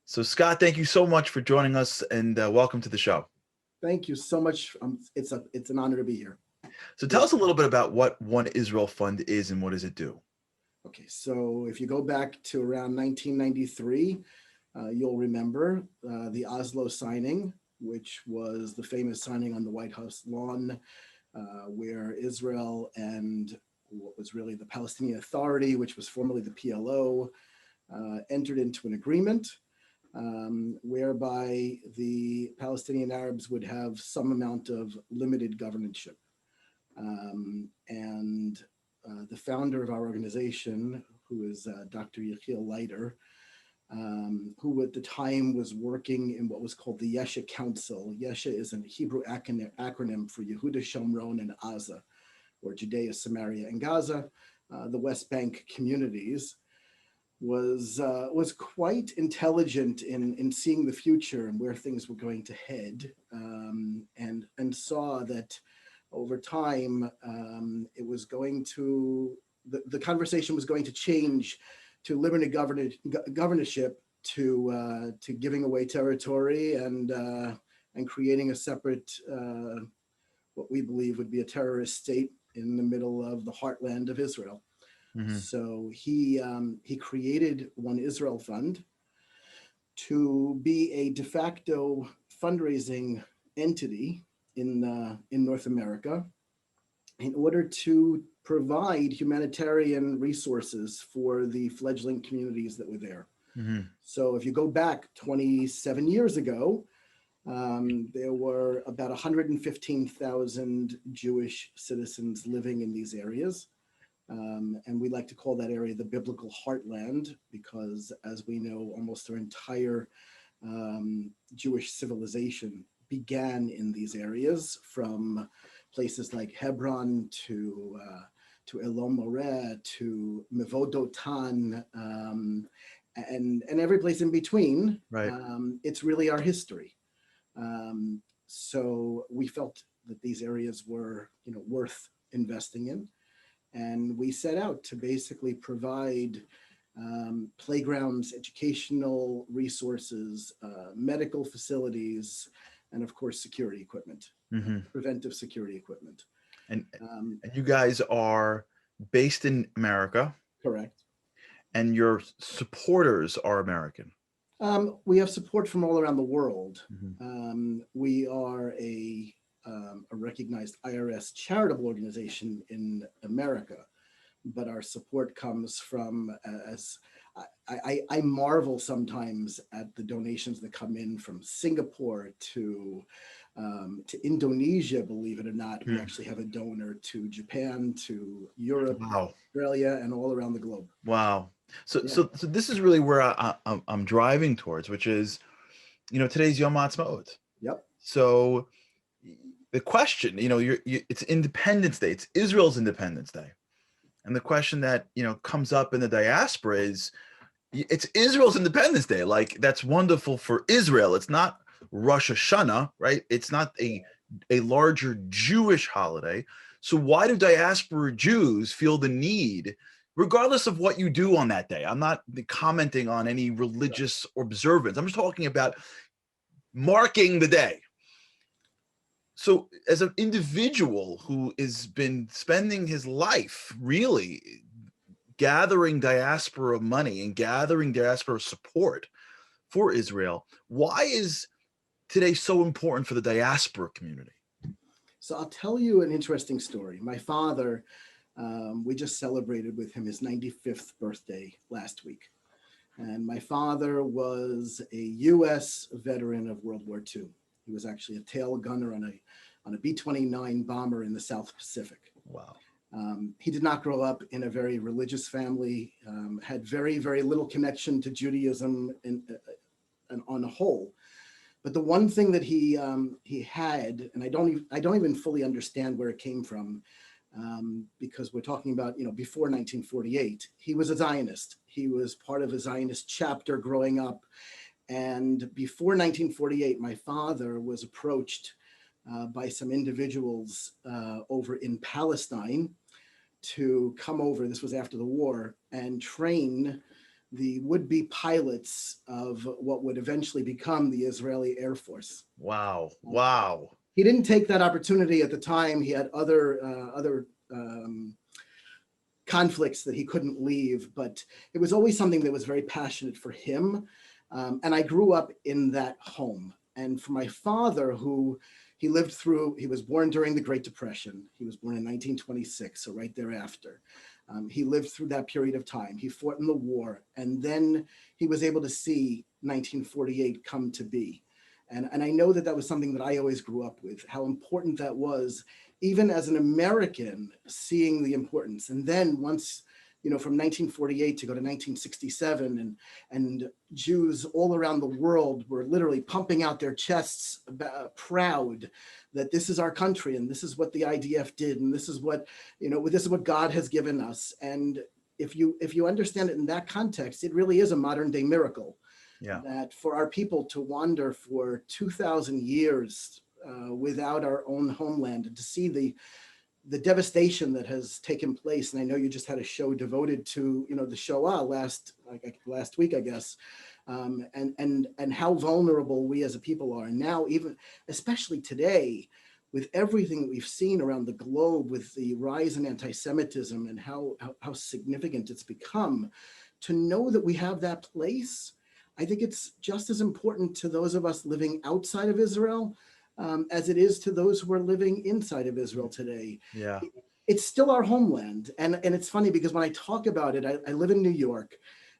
So Scott, thank you so much for joining us and welcome to the show. Thank you so much. It's an honor to be here. So tell Great. us a little bit about what One Israel Fund is and what does it do? Okay, so if you go back to around 1993, you'll remember the Oslo signing, which was the famous signing on the White House lawn, where Israel and what was really the Palestinian Authority, which was formerly the PLO, entered into an agreement whereby the Palestinian Arabs would have some amount of limited governorship. And the founder of our organization, who is Dr. Yechiel Leiter, who at the time was working in what was called the Yesha Council. Yesha is a Hebrew acronym for Yehuda, Shomron, and Gaza, or Judea, Samaria, and Gaza, the West Bank communities. Was quite intelligent in seeing the future and where things were going to head, and saw that over time it was going to the conversation was going to change to limited governorship to giving away territory and creating a separate what we believe would be a terrorist state in the middle of the heartland of Israel. Mm-hmm. So he created One Israel Fund to be a de facto fundraising entity in North America in order to provide humanitarian resources for the fledgling communities that were there. Mm-hmm. So if you go back 27 years ago, there were about 115,000 Jewish citizens living in these areas. And we like to call that area the biblical heartland because, as we know, almost our entire Jewish civilization began in these areas, from places like Hebron to Elon Moreh to Mevodotan, and every place in between. Right. It's really our history. So we felt that these areas were, worth investing in. And we set out to basically provide playgrounds, educational resources, medical facilities, and of course, security equipment, Mm-hmm. preventive security equipment. And you guys are based in America Correct. and your supporters are American. We have support from all around the world. Mm-hmm. We are a recognized IRS charitable organization in America, but our support comes from, as I marvel sometimes at the donations that come in from Singapore to Indonesia, believe it or not. We actually have a donor to Japan, to Europe, Wow. Australia, and all around the globe. Wow. So, Yeah. so, so this is really where I'm driving towards, which is, today's Yom Ha'atzmaut. Yep. So the question, it's Independence Day. It's Israel's Independence Day. And the question that, comes up in the diaspora is, it's Israel's Independence Day. Like, that's wonderful for Israel. It's not Rosh Hashanah, right? It's not a larger Jewish holiday. So why do diaspora Jews feel the need, regardless of what you do on that day? I'm not commenting on any religious observance. I'm just talking about marking the day. So as an individual who has been spending his life really gathering diaspora money and gathering diaspora support for Israel, why is today so important for the diaspora community? So I'll tell you an interesting story. My father, we just celebrated with him his 95th birthday last week. And my father was a U.S. veteran of World War II. He was actually a tail gunner on a B-29 bomber in the South Pacific. Wow. He did not grow up in a very religious family, had very, very little connection to Judaism on a whole. But the one thing that he had, and I don't even fully understand where it came from, because we're talking about, before 1948, he was a Zionist. He was part of a Zionist chapter growing up. And before 1948, my father was approached by some individuals over in Palestine to come over, this was after the war, and train the would-be pilots of what would eventually become the Israeli Air Force. Wow. Wow. He didn't take that opportunity at the time. He had other conflicts that he couldn't leave, but it was always something that was very passionate for him. And I grew up in that home. And for my father, who he was born during the Great Depression. He was born in 1926, so right thereafter. He lived through that period of time. He fought in the war, and then he was able to see 1948 come to be. And I know that that was something that I always grew up with, how important that was, even as an American, seeing the importance. And then once, from 1948 to go to 1967, and Jews all around the world were literally pumping out their chests, proud that this is our country, and this is what the IDF did, and this is what, this is what God has given us. And if you understand it in that context, it really is a modern day miracle. Yeah. That for our people to wander for 2,000 years without our own homeland, and to see the devastation that has taken place. And I know you just had a show devoted to, the Shoah last week, I guess, and how vulnerable we as a people are. And now, even especially today, with everything that we've seen around the globe, with the rise in anti-Semitism and how significant it's become, to know that we have that place, I think it's just as important to those of us living outside of Israel as it is to those who are living inside of Israel today. Yeah. It's still our homeland. And it's funny because when I talk about it, I live in New York,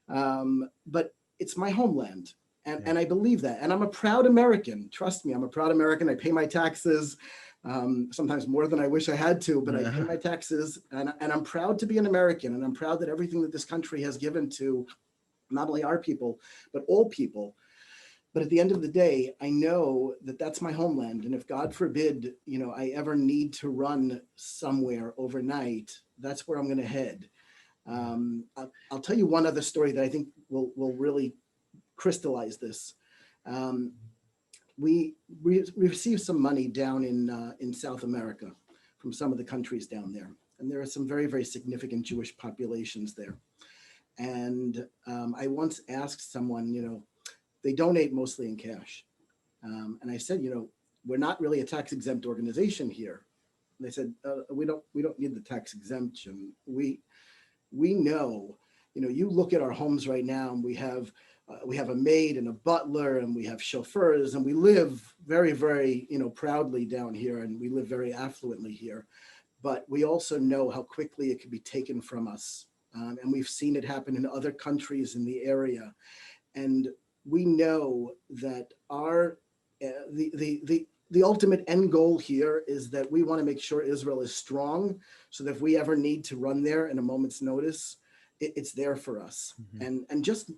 but it's my homeland. And I believe that. And I'm a proud American. Trust me, I'm a proud American. I pay my taxes, sometimes more than I wish I had to, but I pay my taxes. And I'm proud to be an American. And I'm proud that everything that this country has given to not only our people, but all people. But at the end of the day, I know that that's my homeland. And if God forbid, I ever need to run somewhere overnight, that's where I'm going to head. I'll tell you one other story that I think will really crystallize this. We received some money down in South America from some of the countries down there. And there are some very, very significant Jewish populations there. And I once asked someone, they donate mostly in cash. And I said, we're not really a tax exempt organization here. And they said, we don't need the tax exemption. We know, you look at our homes right now, and we have a maid and a butler, and we have chauffeurs, and we live very, very, proudly down here, and we live very affluently here. But we also know how quickly it can be taken from us. And we've seen it happen in other countries in the area. And we know that the ultimate end goal here is that we want to make sure Israel is strong, so that if we ever need to run there in a moment's notice, it's there for us. Mm-hmm. And just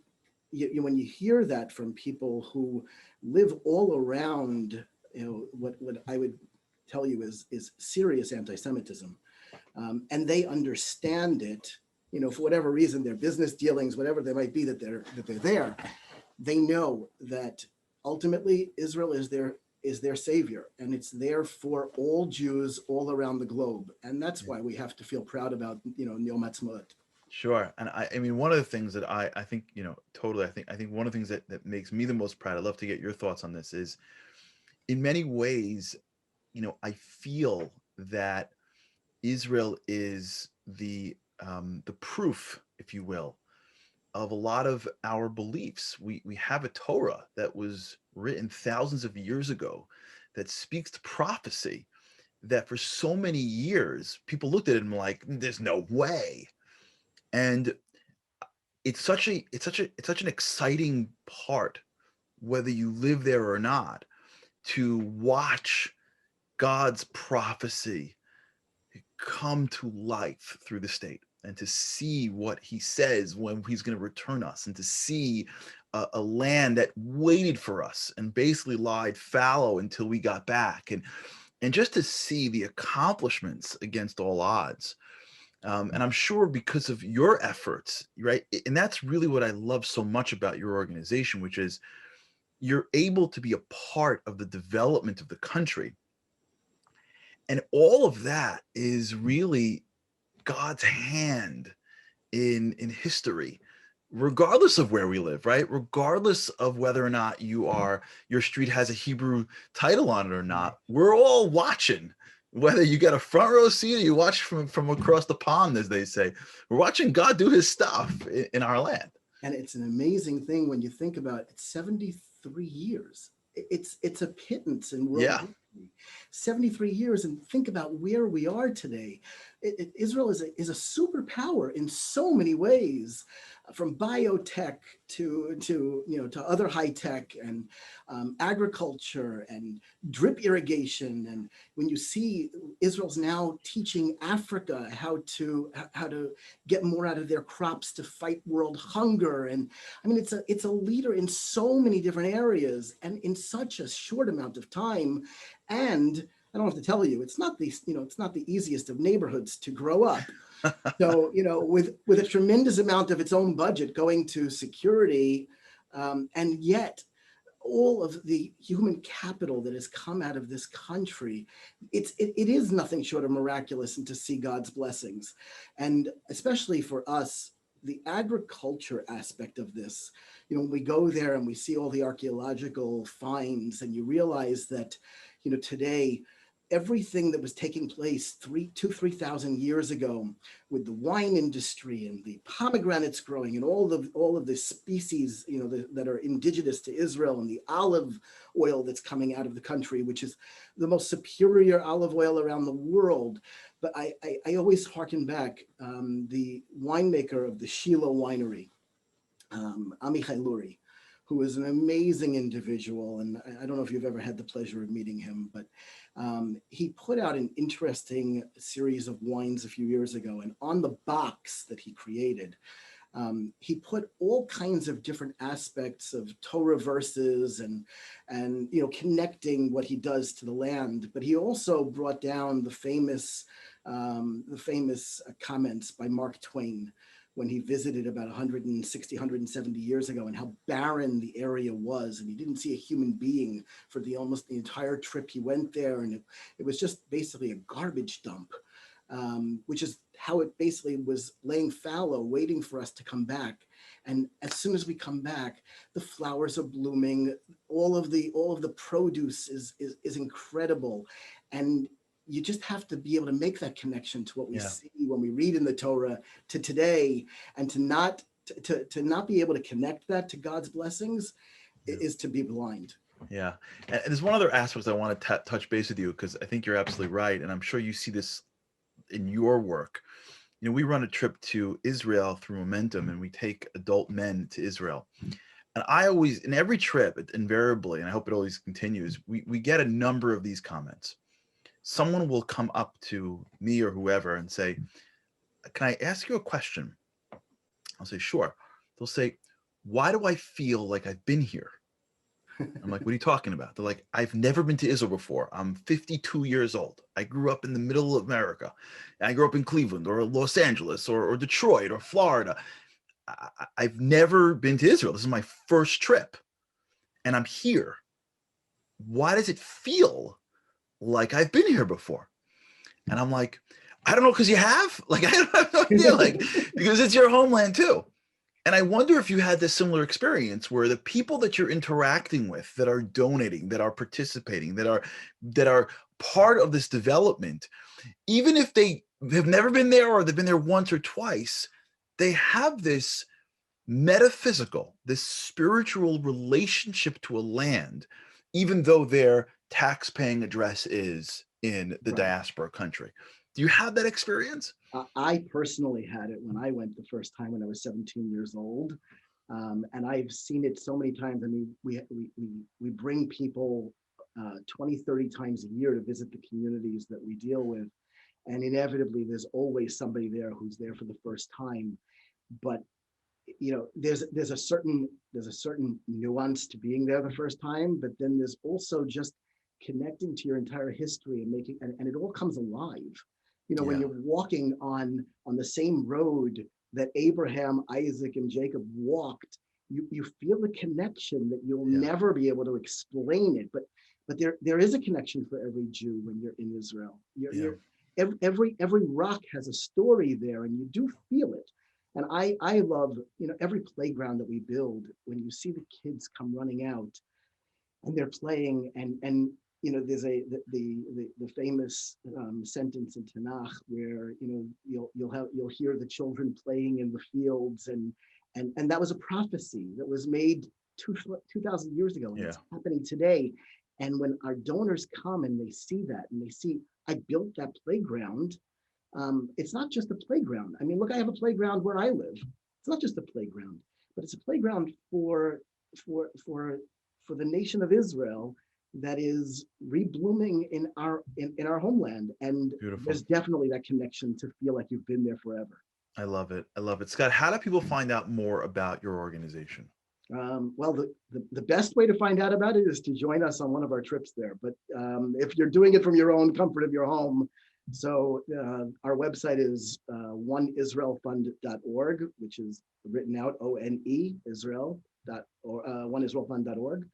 when you hear that from people who live all around, what I would tell you is serious anti-Semitism, and they understand it. For whatever reason, their business dealings, whatever they might be, that they're there, they know that ultimately Israel is their savior, and it's there for all Jews all around the globe. And that's why we have to feel proud about, Yom Ha'atzmaut. Sure. And I mean, one of the things that I think, totally, I think one of the things that makes me the most proud, I'd love to get your thoughts on this, is in many ways, I feel that Israel is the proof, if you will, of a lot of our beliefs. We have a Torah that was written thousands of years ago that speaks to prophecy, that for so many years people looked at it and were like, there's no way. And it's such an exciting part, whether you live there or not, to watch God's prophecy come to life through the state, and to see what he says when he's going to return us, and to see a land that waited for us and basically lied fallow until we got back, and just to see the accomplishments against all odds. And I'm sure because of your efforts, right? And that's really what I love so much about your organization, which is you're able to be a part of the development of the country. And all of that is really God's hand in history regardless of where we live, right? Regardless of whether or not your street has a Hebrew title on it or not, we're all watching. Whether you get a front row seat or you watch from across the pond, as they say, we're watching God do his stuff in our land. And it's an amazing thing when you think about it. It's 73 years. It's a pittance in world Yeah. history. 73 years, and think about where we are today. Israel is a superpower in so many ways, from biotech to other high tech and agriculture and drip irrigation. And when you see Israel's now teaching Africa how to get more out of their crops to fight world hunger, and I mean it's a leader in so many different areas and in such a short amount of time. And I don't have to tell you, it's not the easiest of neighborhoods to grow up. So, with a tremendous amount of its own budget going to security, and yet all of the human capital that has come out of this country, it is nothing short of miraculous, and to see God's blessings. And especially for us, the agriculture aspect of this, when we go there and we see all the archaeological finds, and you realize that, today, everything that was taking place 3,000 years ago with the wine industry and the pomegranates growing and all of the species, that are indigenous to Israel, and the olive oil that's coming out of the country, which is the most superior olive oil around the world. But I always harken back, the winemaker of the Shiloh winery, Amichai Luri, who is an amazing individual. And I don't know if you've ever had the pleasure of meeting him, but he put out an interesting series of wines a few years ago. And on the box that he created, he put all kinds of different aspects of Torah verses and connecting what he does to the land. But he also brought down the famous comments by Mark Twain when he visited about 160, 170 years ago, and how barren the area was. And he didn't see a human being for almost the entire trip he went there. And it was just basically a garbage dump, which is how it basically was laying fallow, waiting for us to come back. And as soon as we come back, the flowers are blooming. All of the produce is incredible. And you just have to be able to make that connection to what we see when we read in the Torah to today, and to not be able to connect that to God's blessings is to be blind. Yeah. And there's one other aspect I want to touch base with you, because I think you're absolutely right. And I'm sure you see this in your work. We run a trip to Israel through Momentum, and we take adult men to Israel. And I always, in every trip, invariably, and I hope it always continues, we get a number of these comments. Someone will come up to me or whoever and say, "Can I ask you a question?" I'll say, "Sure." They'll say, "Why do I feel like I've been here?" I'm like, "What are you talking about?" They're like, "I've never been to Israel before. I'm 52 years old. I grew up in the middle of America. I grew up in Cleveland or Los Angeles or Detroit or Florida. I've never been to Israel. This is my first trip. And I'm here. Why does it feel like I've been here before?" And I'm like, "I don't know, because you have. Like, I have no idea. Like, because it's your homeland too." And I wonder if you had this similar experience where the people that you're interacting with, that are donating, that are participating, that are part of this development, even if they have never been there or they've been there once or twice, they have this metaphysical, this spiritual relationship to a land, even though their tax-paying address is in the diaspora country. Do you have that experience? I personally had it when I went the first time when I was 17 years old. And I've seen it so many times. I mean, we bring people 20, 30 times a year to visit the communities that we deal with. And inevitably, there's always somebody there who's there for the first time. But there's a certain nuance to being there the first time, but then there's also just connecting to your entire history and and it all comes alive. When you're walking on the same road that Abraham, Isaac, and Jacob walked, you feel the connection that you'll never be able to explain it. But there is a connection for every Jew when you're in Israel. Every rock has a story there, and you do feel it. And I love, every playground that we build, when you see the kids come running out and they're playing, there's the famous sentence in Tanakh where you'll hear the children playing in the fields, and that was a prophecy that was made 2,000 years ago, and Yeah. it's happening today. And when our donors come and they see that, and they see I built that playground, it's not just a playground. I mean, look, I have a playground where I live. It's not just a playground, but it's a playground for for for the nation of Israel that is reblooming in our homeland. And Beautiful. there's definitely that connection to feel like you've been there forever. I love it. I love it. Scott, how do people find out more about your organization? Well, the best way to find out about it is to join us on one of our trips there. But if you're doing it from your own comfort of your home, so our website is oneisraelfund.org, which is written out ONE Israel oneisraelfund.org.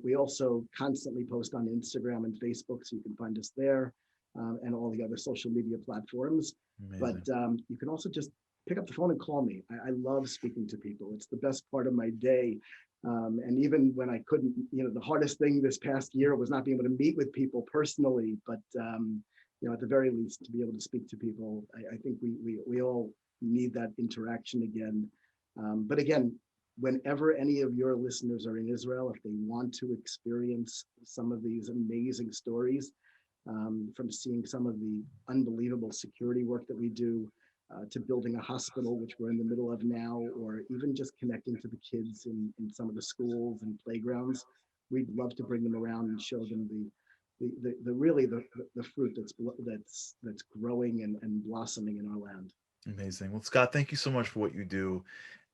We also constantly post on Instagram and Facebook, so you can find us there, and all the other social media platforms. Amazing. But you can also just pick up the phone and call me. I love speaking to people. It's the best part of my day. And even when I couldn't, the hardest thing this past year was not being able to meet with people personally, but at the very least, to be able to speak to people. I think we all need that interaction again. But again, whenever any of your listeners are in Israel, if they want to experience some of these amazing stories, from seeing some of the unbelievable security work that we do, to building a hospital, which we're in the middle of now, or even just connecting to the kids in some of the schools and playgrounds, we'd love to bring them around and show them the fruit that's growing and blossoming in our land. Amazing. Well, Scott, thank you so much for what you do,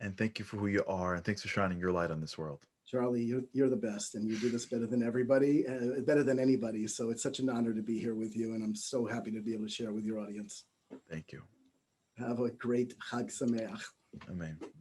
and thank you for who you are, and thanks for shining your light on this world. Charlie, you're the best, and you do this better than everybody, better than anybody. So it's such an honor to be here with you, and I'm so happy to be able to share with your audience. Thank you. Have a great Chag Sameach. Amen.